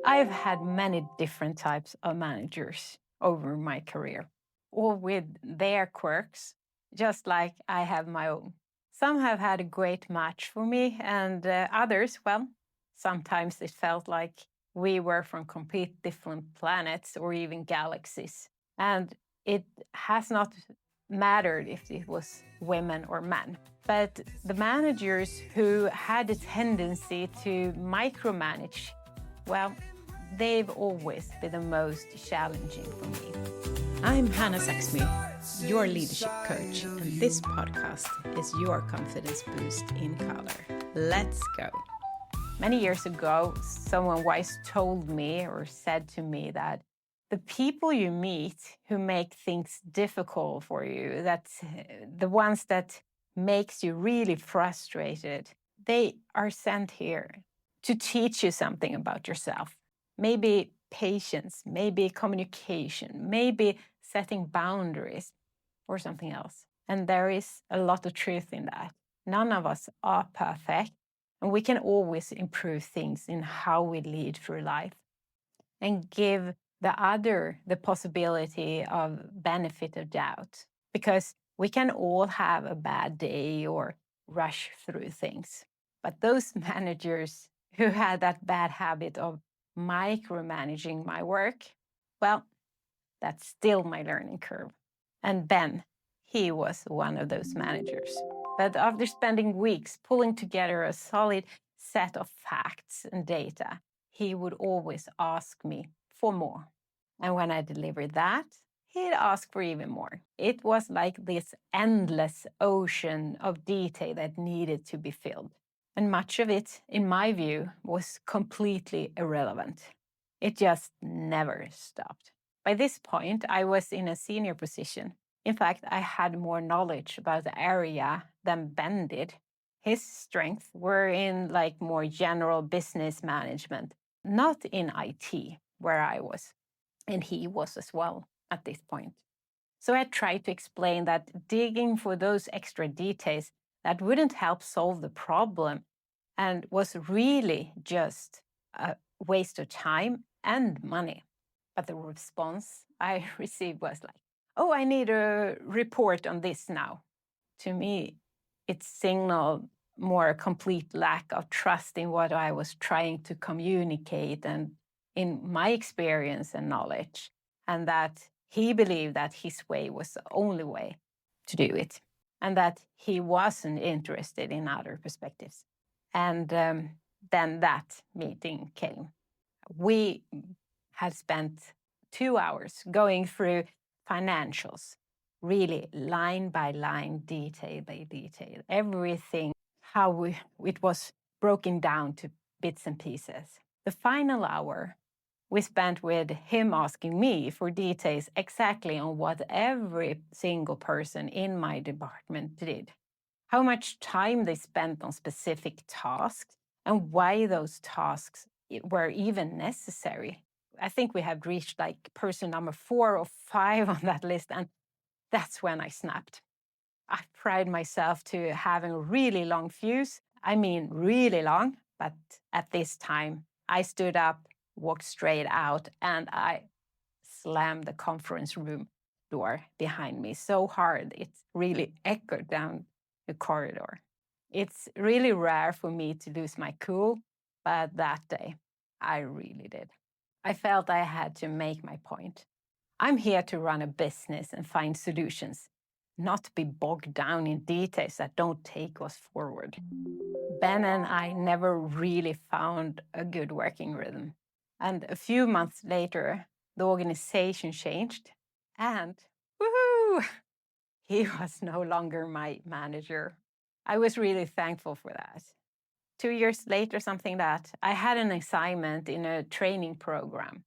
I've had many different types of managers over my career, all with their quirks, just like I have my own. Some have had a great match for me, and others, well, sometimes it felt like we were from complete different planets or even galaxies. And it has not mattered if it was women or men. But the managers who had a tendency to micromanage, well, they've always been the most challenging for me. I'm Hanna, your leadership coach, and this podcast is your confidence boost in color. Let's go. Many years ago, someone wise told me or said to me that the people you meet who make things difficult for you, that's the ones that makes you really frustrated, they are sent here to teach you something about yourself. Maybe patience, maybe communication, maybe setting boundaries or something else. And there is a lot of truth in that. None of us are perfect, and we can always improve things in how we lead through life and give the other the possibility of benefit of doubt, because we can all have a bad day or rush through things. But those managers who had that bad habit of micromanaging my work, well, that's still my learning curve. And Ben, he was one of those managers. But after spending weeks pulling together a solid set of facts and data, he would always ask me for more. And when I delivered that, he'd ask for even more. It was like this endless ocean of detail that needed to be filled. And much of it, in my view, was completely irrelevant. It just never stopped. By this point, I was in a senior position. In fact, I had more knowledge about the area than Ben did. His strengths were in like more general business management, not in IT, where I was. And he was as well at this point. So I tried to explain that digging for those extra details that wouldn't help solve the problem and was really just a waste of time and money. But the response I received was like, oh, I need a report on this now. To me, it signaled more a complete lack of trust in what I was trying to communicate and in my experience and knowledge, and that he believed that his way was the only way to do it, and that he wasn't interested in other perspectives. And then that meeting came. We had spent 2 hours going through financials, really line by line, detail by detail, everything, how it was broken down to bits and pieces. The final hour we spent with him asking me for details exactly on what every single person in my department did, how much time they spent on specific tasks, and why those tasks were even necessary. I think we had reached like person number 4 or 5 on that list, and that's when I snapped. I pride myself to having a really long fuse. I mean, really long, but at this time, I stood up, walked straight out, and I slammed the conference room door behind me so hard it really echoed down the corridor. It's really rare for me to lose my cool, but that day I really did. I felt I had to make my point. I'm here to run a business and find solutions, not be bogged down in details that don't take us forward. Ben and I never really found a good working rhythm. And a few months later, the organization changed, and woohoo! He was no longer my manager. I was really thankful for that. 2 years later, something that I had an assignment in a training program.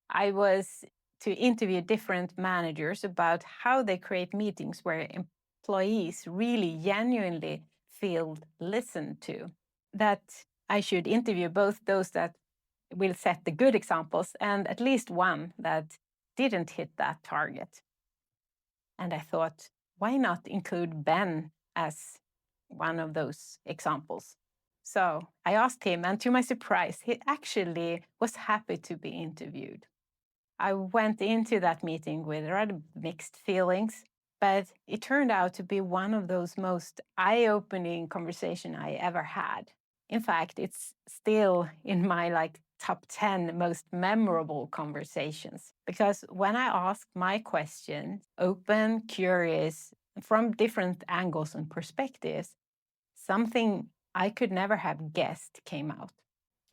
I was to interview different managers about how they create meetings where employees really genuinely feel listened to. That I should interview both those that will set the good examples and at least one that didn't hit that target. And I thought, why not include Ben as one of those examples? So I asked him, and to my surprise, he actually was happy to be interviewed. I went into that meeting with rather mixed feelings, but it turned out to be one of those most eye-opening conversation I ever had. In fact, it's still in my top 10 most memorable conversations because when I asked my questions, open, curious, from different angles and perspectives, something I could never have guessed came out.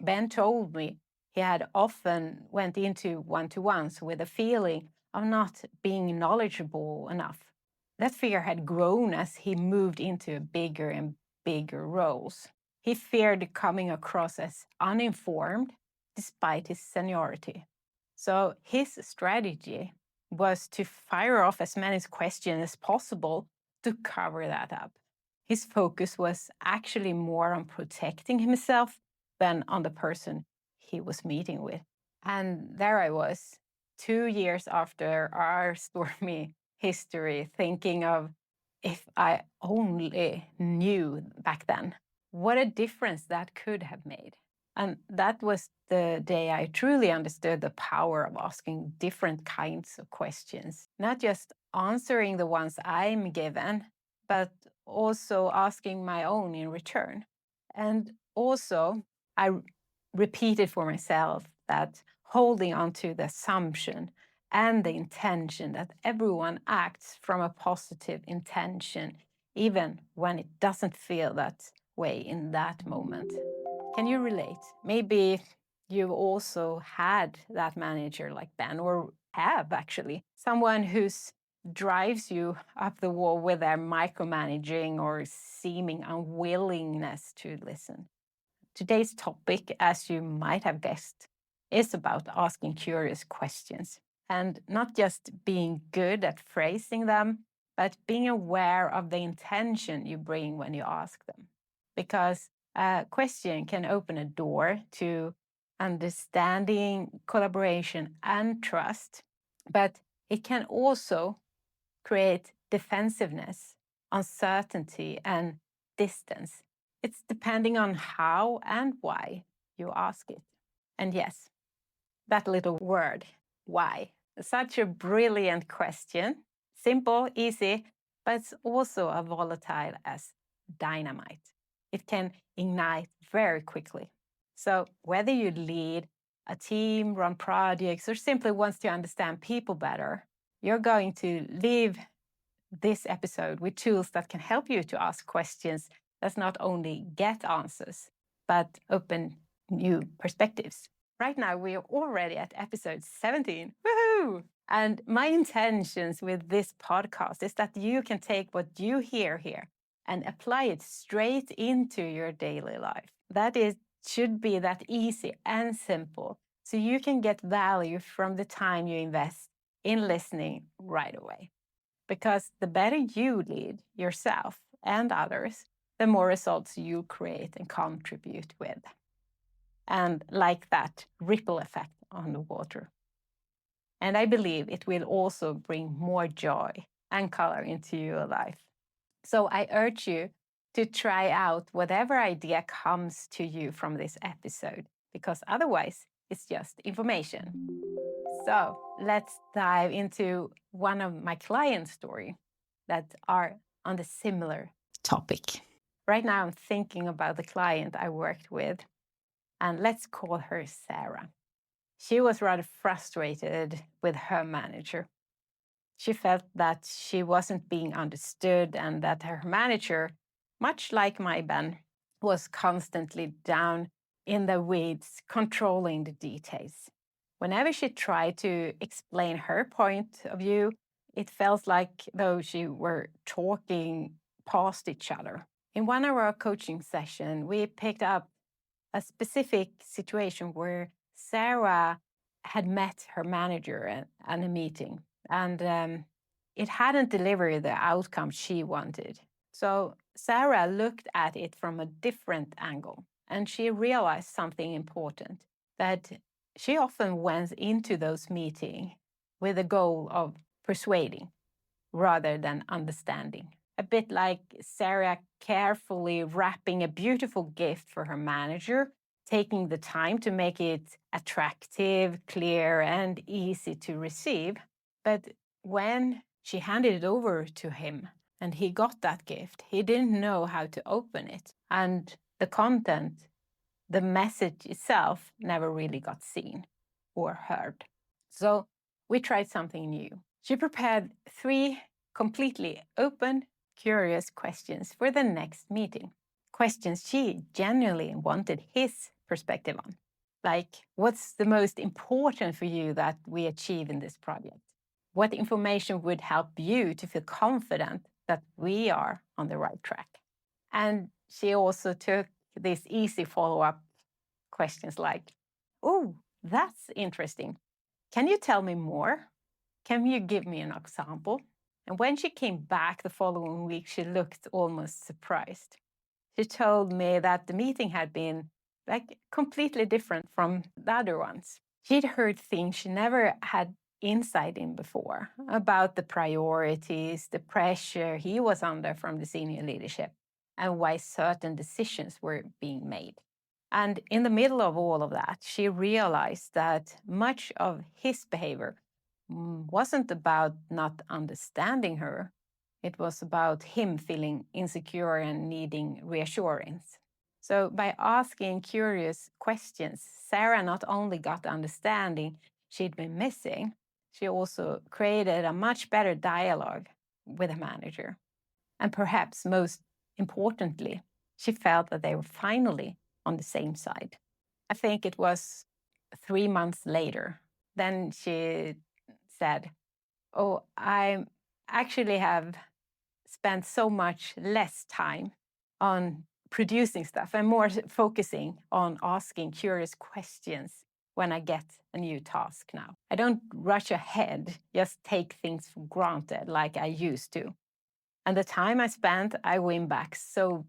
Ben told me he had often went into one-to-ones with a feeling of not being knowledgeable enough. That fear had grown as he moved into bigger and bigger roles. He feared coming across as uninformed despite his seniority. So his strategy was to fire off as many questions as possible to cover that up. His focus was actually more on protecting himself than on the person he was meeting with. And there I was, 2 years after our stormy history, thinking of if I only knew back then what a difference that could have made. And that was the day I truly understood the power of asking different kinds of questions, not just answering the ones I'm given, but also asking my own in return. And also, I repeated for myself that holding on to the assumption and the intention that everyone acts from a positive intention, even when it doesn't feel that way in that moment. Can you relate? Maybe you've also had that manager like Ben, or have actually, someone who's drives you up the wall with their micromanaging or seeming unwillingness to listen. Today's topic, as you might have guessed, is about asking curious questions and not just being good at phrasing them, but being aware of the intention you bring when you ask them. Because a question can open a door to understanding, collaboration, and trust, but it can also create defensiveness, uncertainty, and distance. It's depending on how and why you ask it. And yes, that little word, why. Such a brilliant question. Simple, easy, but it's also as volatile as dynamite. It can ignite very quickly. So whether you lead a team, run projects, or simply wants to understand people better, you're going to leave this episode with tools that can help you to ask questions that not only get answers, but open new perspectives. Right now, we are already at episode 17. Woohoo! And my intentions with this podcast is that you can take what you hear here and apply it straight into your daily life. That is, should be that easy and simple, so you can get value from the time you invest in listening right away. Because the better you lead yourself and others, the more results you create and contribute with. And like that ripple effect on the water. And I believe it will also bring more joy and color into your life. So I urge you to try out whatever idea comes to you from this episode, because otherwise it's just information. So let's dive into one of my client stories that are on the similar topic. Right now, I'm thinking about the client I worked with, and let's call her Sarah. She was rather frustrated with her manager. She felt that she wasn't being understood and that her manager, much like my Ben, was constantly down in the weeds, controlling the details. Whenever she tried to explain her point of view, it felt like though she were talking past each other. In one of our coaching sessions, we picked up a specific situation where Sarah had met her manager at a meeting, and it hadn't delivered the outcome she wanted. So Sarah looked at it from a different angle, and she realized something important, that she often went into those meetings with the goal of persuading rather than understanding. a bit like Sarah carefully wrapping a beautiful gift for her manager, taking the time to make it attractive, clear, and easy to receive. But when she handed it over to him and he got that gift, he didn't know how to open it. And the content, the message itself, never really got seen or heard. So we tried something new. She prepared 3 completely open, curious questions for the next meeting. Questions she genuinely wanted his perspective on. Like, what's the most important for you that we achieve in this project? What information would help you to feel confident that we are on the right track? And she also took these easy follow-up questions like, oh, that's interesting. Can you tell me more? Can you give me an example? And when she came back the following week, she looked almost surprised. She told me that the meeting had been like completely different from the other ones. She'd heard things she never had insight in before about the priorities, the pressure he was under from the senior leadership, and why certain decisions were being made. And in the middle of all of that, she realized that much of his behavior wasn't about not understanding her. It was about him feeling insecure and needing reassurance. So by asking curious questions, Sarah not only got the understanding she'd been missing, she also created a much better dialogue with the manager. And perhaps most importantly, she felt that they were finally on the same side. I think it was 3 months later. Then she said, oh, I actually have spent so much less time on producing stuff and more focusing on asking curious questions when I get a new task now. I don't rush ahead, just take things for granted like I used to. And the time I spent, I win back so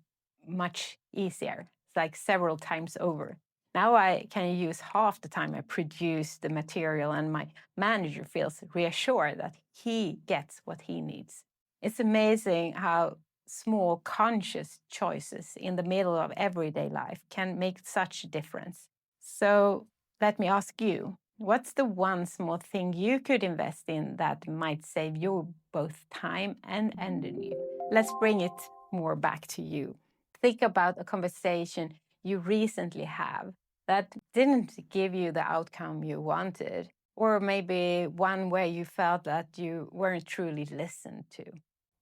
much easier. It's like several times over. Now I can use half the time I produce the material, and my manager feels reassured that he gets what he needs. It's amazing how small conscious choices in the middle of everyday life can make such a difference. So let me ask you, what's the one small thing you could invest in that might save you both time and energy? Let's bring it more back to you. Think about a conversation you recently have that didn't give you the outcome you wanted, or maybe one where you felt that you weren't truly listened to.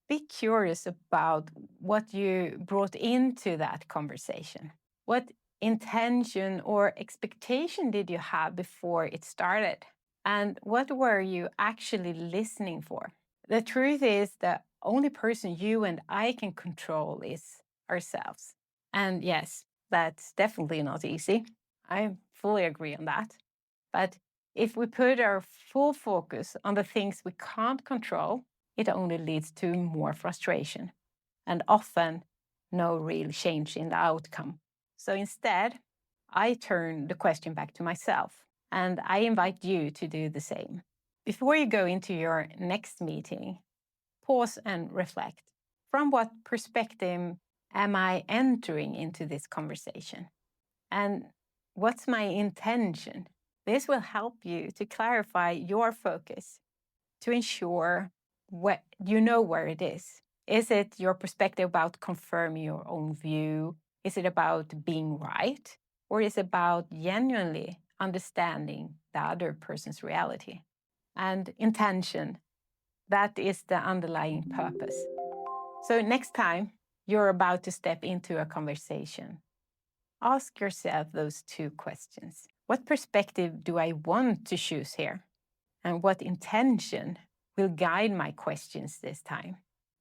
Be curious about what you brought into that conversation. What intention or expectation did you have before it started? And what were you actually listening for? The truth is, the only person you and I can control is ourselves. And yes, that's definitely not easy. I fully agree on that. But if we put our full focus on the things we can't control, it only leads to more frustration and often no real change in the outcome. So instead, I turn the question back to myself, and I invite you to do the same. Before you go into your next meeting, pause and reflect. From what perspective am I entering into this conversation? And what's my intention? This will help you to clarify your focus, to ensure you know where it is. Is it your perspective about confirming your own view? Is it about being right? Or is it about genuinely understanding the other person's reality? And intention, that is the underlying purpose. So next time you're about to step into a conversation, ask yourself those 2 questions. What perspective do I want to choose here? And what intention will guide my questions this time?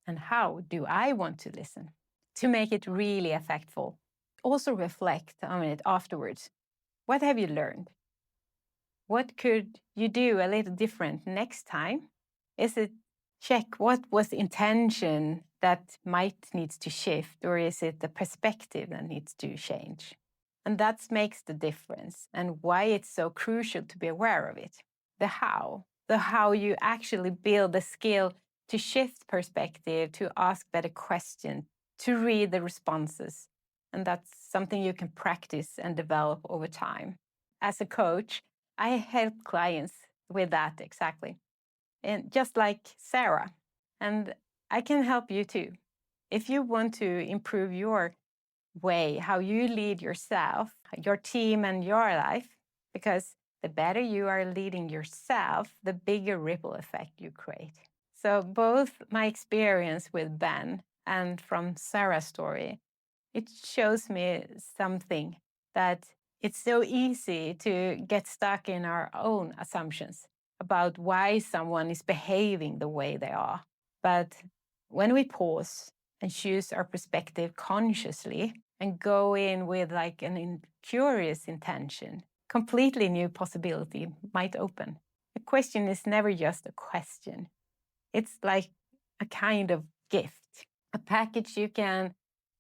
And how do I want to listen? To make it really effectful, also reflect on it afterwards. What have you learned? What could you do a little different next time? Is it check what was the intention that might needs to shift, or is it the perspective that needs to change? And that makes the difference, and why it's so crucial to be aware of it. The how you actually build the skill to shift perspective, to ask better questions, to read the responses. And that's something you can practice and develop over time. As a coach, I help clients with that exactly. And just like Sarah. And I can help you too. If you want to improve your way, how you lead yourself, your team, and your life, because the better you are leading yourself, the bigger ripple effect you create. So both my experience with Ben and from Sarah's story, it shows me something, that it's so easy to get stuck in our own assumptions about why someone is behaving the way they are. But when we pause and choose our perspective consciously and go in with like curious intention, completely new possibility might open. A question is never just a question. It's like a kind of gift, a package you can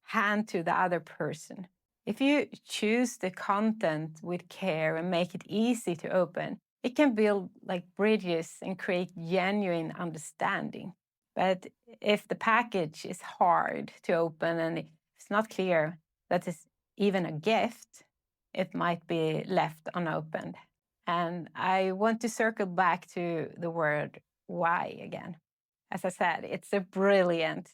hand to the other person. If you choose the content with care and make it easy to open, it can build like bridges and create genuine understanding. But if the package is hard to open and it's not clear that it's even a gift, it might be left unopened. And I want to circle back to the word why again. As I said, it's a brilliant,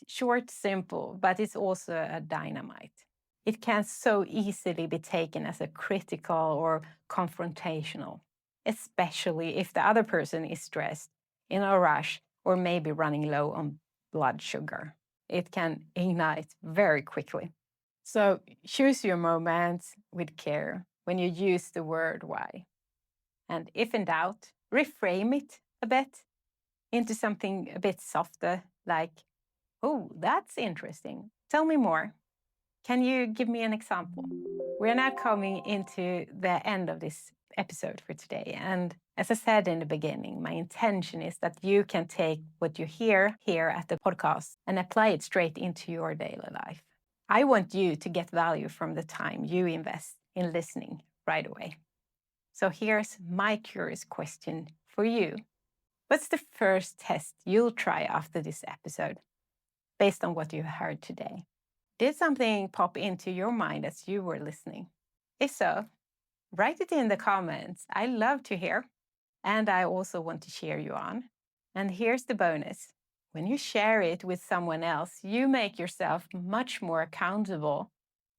short, simple, but it's also a dynamite. It can so easily be taken as a critical or confrontational, especially if the other person is stressed, in a rush, or maybe running low on blood sugar. It can ignite very quickly. So choose your moments with care when you use the word why. And if in doubt, reframe it a bit into something a bit softer, like, oh, that's interesting. Tell me more. Can you give me an example? We're now coming into the end of this episode for today. And as I said in the beginning, my intention is that you can take what you hear here at the podcast and apply it straight into your daily life. I want you to get value from the time you invest in listening right away. So here's my curious question for you. What's the first test you'll try after this episode, based on what you heard today? Did something pop into your mind as you were listening? If so, write it in the comments. I love to hear. And I also want to cheer you on. And here's the bonus. When you share it with someone else, you make yourself much more accountable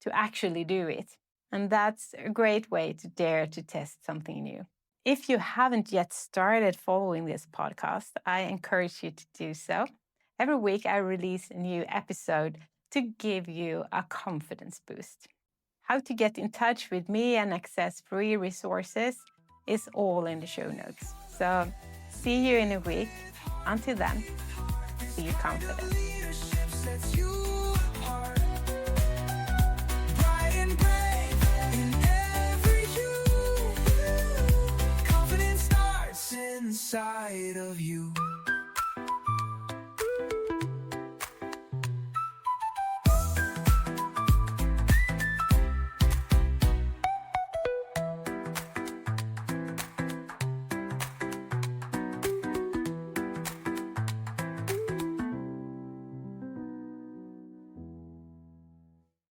to actually do it. And that's a great way to dare to test something new. If you haven't yet started following this podcast, I encourage you to do so. Every week I release a new episode to give you a confidence boost. How to get in touch with me and access free resources is all in the show notes. So see you in a week. Until then, be confident.